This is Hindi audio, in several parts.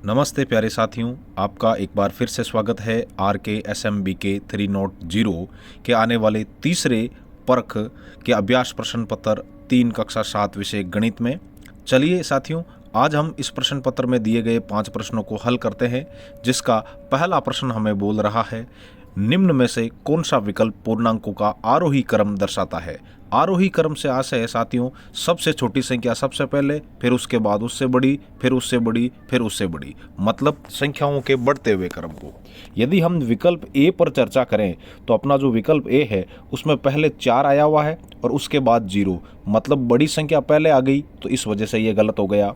नमस्ते प्यारे साथियों, आपका एक बार फिर से स्वागत है RKSMBK 3.0 के आने वाले तीसरे परख के अभ्यास प्रश्न पत्र 3 कक्षा 7 विषय गणित में। चलिए साथियों, आज हम इस प्रश्न पत्र में दिए गए 5 प्रश्नों को हल करते हैं, जिसका पहला प्रश्न हमें बोल रहा है, निम्न में से कौन सा विकल्प पूर्णांकों का आरोही क्रम दर्शाता है। आरोही क्रम से आशय है साथियों, सबसे छोटी संख्या सबसे पहले, फिर उसके बाद उससे बड़ी, फिर उससे बड़ी, फिर उससे बड़ी, मतलब संख्याओं के बढ़ते हुए क्रम को। यदि हम विकल्प ए पर चर्चा करें तो अपना जो विकल्प ए है उसमें पहले 4 आया हुआ है और उसके बाद 0, मतलब बड़ी संख्या पहले आ गई, तो इस वजह से ये गलत हो गया।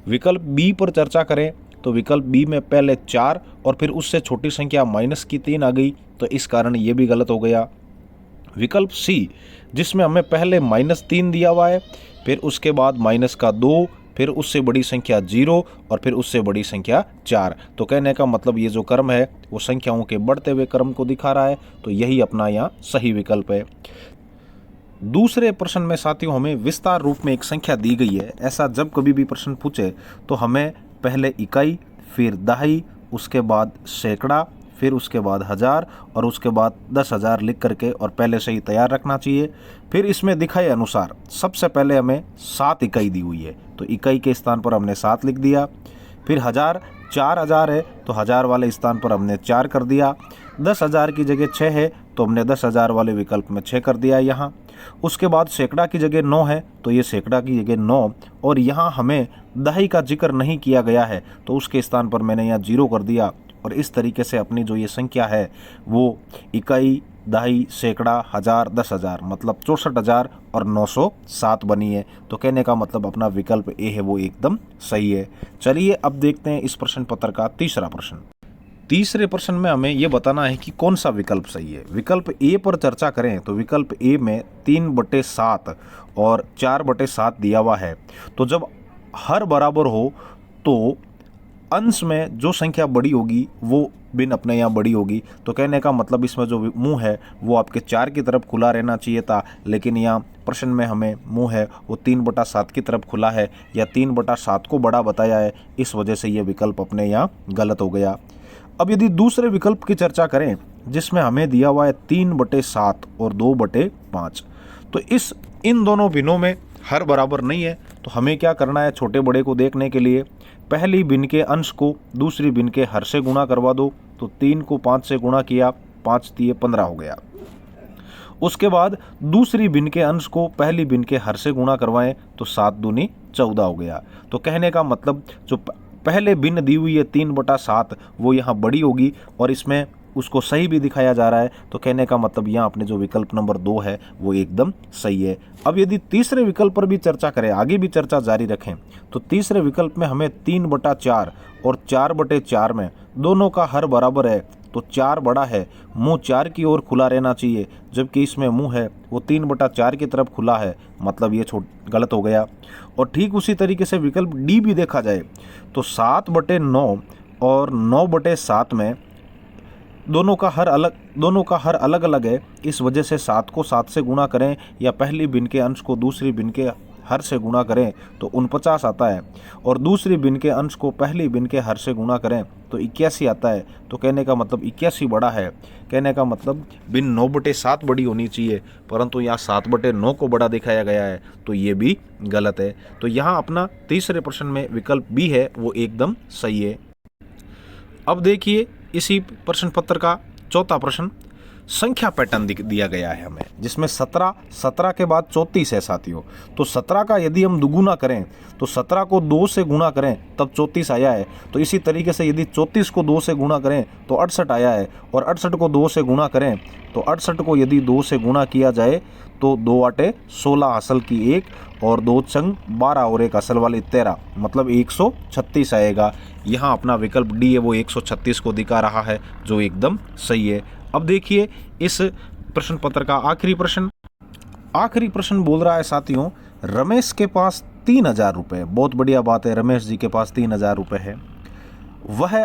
विकल्प बी पर चर्चा करें तो विकल्प बी में पहले 4 और फिर उससे छोटी संख्या -3 आ गई, तो इस कारण ये भी गलत हो गया। विकल्प सी, जिसमें हमें पहले -3 दिया हुआ है, फिर उसके बाद -2, फिर उससे बड़ी संख्या 0 और फिर उससे बड़ी संख्या 4, तो कहने का मतलब ये जो क्रम है वो संख्याओं के बढ़ते हुए क्रम को दिखा रहा है, तो यही अपना यहाँ सही विकल्प है। दूसरे प्रश्न में साथियों हमें विस्तार रूप में एक संख्या दी गई है। ऐसा जब कभी भी प्रश्न पूछे तो हमें पहले इकाई, फिर दहाई, उसके बाद सैकड़ा, फिर उसके बाद 1000 और उसके बाद 10,000 लिख करके और पहले से ही तैयार रखना चाहिए। फिर इसमें दिखाए अनुसार सबसे पहले हमें 7 इकाई दी हुई है, तो इकाई के स्थान पर हमने 7 लिख दिया। फिर 1000 4000 है तो 1000 वाले स्थान पर हमने 4 कर दिया। 10,000 की जगह 6 है तो हमने 10,000 वाले विकल्प में 6 कर दिया यहाँ। उसके बाद सैकड़ा की जगह 9 है तो ये सैकड़ा की जगह 9, और यहाँ हमें दहाई का जिक्र नहीं किया गया है तो उसके स्थान पर मैंने यहाँ 0 कर दिया। और इस तरीके से अपनी जो ये संख्या है वो इकाई, दहाई, सैकड़ा, 1000, 10,000 मतलब 64,907 बनी है। तो कहने का मतलब अपना विकल्प ए है वो एकदम सही है। चलिए अब देखते हैं इस प्रश्न पत्र का तीसरा प्रश्न। तीसरे प्रश्न में हमें ये बताना है कि कौन सा विकल्प सही है। विकल्प ए पर चर्चा करें तो विकल्प ए में 3/7 और 4/7 दिया हुआ है, तो जब हर बराबर हो तो अंश में जो संख्या बड़ी होगी वो बिन अपने यहाँ बड़ी होगी, तो कहने का मतलब इसमें जो मुंह है वो आपके 4 की तरफ खुला रहना चाहिए था, लेकिन यहाँ प्रश्न में हमें मुंह है वो 3/7 की तरफ खुला है या 3/7 को बड़ा बताया है, इस वजह से ये विकल्प अपने यहाँ गलत हो गया। अब यदि दूसरे विकल्प की चर्चा करें जिसमें हमें दिया हुआ है 3/7 और 2/5, तो इन दोनों भिन्नों में हर बराबर नहीं है, तो हमें क्या करना है, छोटे बड़े को देखने के लिए पहली भिन्न के अंश को दूसरी भिन्न के हर से गुणा करवा दो, तो 3 को 5 से गुणा किया, 5 × 15 हो गया। उसके बाद दूसरी भिन्न के अंश को पहली भिन्न के हर से गुणा करवाएं तो 7 दूनी 14 हो गया। तो कहने का मतलब जो पहले भिन्न दी हुई है 3/7 वो यहाँ बड़ी होगी और इसमें उसको सही भी दिखाया जा रहा है, तो कहने का मतलब यहाँ अपने जो विकल्प नंबर 2 है वो एकदम सही है। अब यदि तीसरे विकल्प पर भी चर्चा करें, आगे भी चर्चा जारी रखें, तो तीसरे विकल्प में हमें 3/4 और 4/4 में दोनों का हर बराबर है, तो 4 बड़ा है, मुंह 4 की ओर खुला रहना चाहिए, जबकि इसमें मुंह है वो 3/4 की तरफ खुला है, मतलब ये गलत हो गया। और ठीक उसी तरीके से विकल्प डी भी देखा जाए तो 7/9 और 9/7 में दोनों का हर अलग अलग है, इस वजह से 7 को 7 से गुणा करें या पहली भिन्न के अंश को दूसरी भिन्न के हर से गुणा करें तो 49 आता है, और दूसरी भिन्न के अंश को पहली भिन्न के हर से गुणा करें तो 81 आता है। तो कहने का मतलब 81 बड़ा है, कहने का मतलब भिन्न 9/7 बड़ी होनी चाहिए, परंतु यहाँ 7/9 को बड़ा दिखाया गया है, तो ये भी गलत है। तो यहाँ अपना तीसरे प्रश्न में विकल्प बी है वो एकदम सही है। अब देखिए इसी प्रश्न पत्र का चौथा प्रश्न, संख्या पैटर्न दिया गया है हमें, जिसमें 17 के बाद 34 है साथियों। तो 17 का यदि हम दुगुना करें तो 17 को 2 से गुणा करें तब 34 आया है, तो इसी तरीके से यदि 34 को 2 से गुणा करें तो 68 आया है, और 68 को 2 से गुणा करें तो 68 को यदि 2 से गुणा किया जाए तो 2 8 16 असल की 1 और 2 चंग 12 और 1 असल वाली 13, मतलब 136 आएगा। यहाँ अपना विकल्प डी है वो 136 को दिखा रहा है, जो एकदम सही है। अब देखिए इस प्रश्न पत्र का आखिरी प्रश्न बोल रहा है साथियों, रमेश के पास 3,000 रुपये, बहुत बढ़िया बात है, रमेश जी के पास 3,000 रुपये है। वह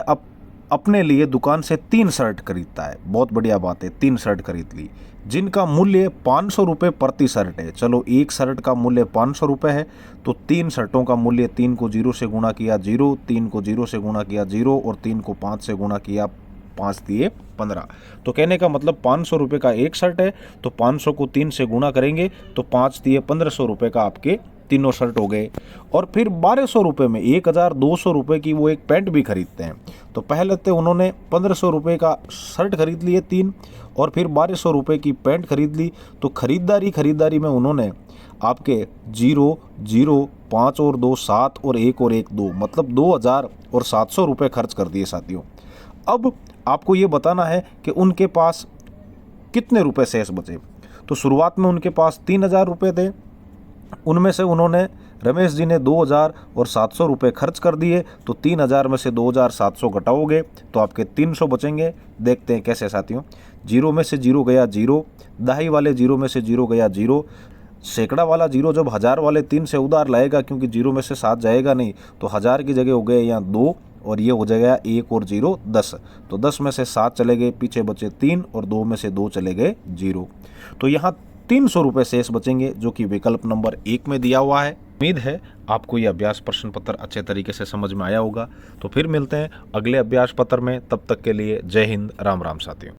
अपने लिए दुकान से 3 शर्ट खरीदता है, बहुत बढ़िया बात है, 3 शर्ट खरीद ली जिनका मूल्य 500 रुपये प्रति शर्ट है। चलो एक शर्ट का मूल्य 500 रुपये है तो 3 शर्टों का मूल्य 3 को 0 से गुणा किया 0, 3 को 0 से गुणा किया 0 और 3 को 5 से गुणा किया 5 दिए 15। तो कहने का मतलब 500 रुपये का एक शर्ट है तो 500 को 3 से गुणा करेंगे तो 5 दिए 1500 रुपये का आपके तीनों शर्ट हो गए। और फिर 1200 रुपये में 1200 रुपये की वो एक पैंट भी खरीदते हैं। तो पहले तो उन्होंने 1500 रुपये का शर्ट खरीद लिए 3 और फिर 1200 रुपये की पैंट खरीद ली। तो खरीदारी में उन्होंने आपके 0, 0, 5 और 2 7 और 1 और 1 2 मतलब 2700 रुपये खर्च कर दिए साथियों। अब आपको ये बताना है कि उनके पास कितने रुपए शेष बचे। तो शुरुआत में उनके पास 3000 रुपये थे, उनमें से उन्होंने रमेश जी ने 2700 रुपये खर्च कर दिए। तो 3000 में से 2700 घटाओगे तो आपके 300 बचेंगे। देखते हैं कैसे साथियों। 0 में से 0 गया 0, दहाई वाले 0 में से 0 गया 0, सैकड़ा वाला 0 जब 1000 वाले 3 से उधार लाएगा क्योंकि 0 में से 7 जाएगा नहीं तो 1000 की जगह हो गए यहाँ 2 और ये हो जाएगा 1 और 0 10। तो 10 में से 7 चले गए, पीछे बचे 3 और 2 में से 2 चले गए 0। तो यहाँ 300 रुपये शेष बचेंगे जो कि विकल्प नंबर 1 में दिया हुआ है। उम्मीद है आपको यह अभ्यास प्रश्न पत्र अच्छे तरीके से समझ में आया होगा। तो फिर मिलते हैं अगले अभ्यास पत्र में, तब तक के लिए जय हिंद, राम राम साथियों।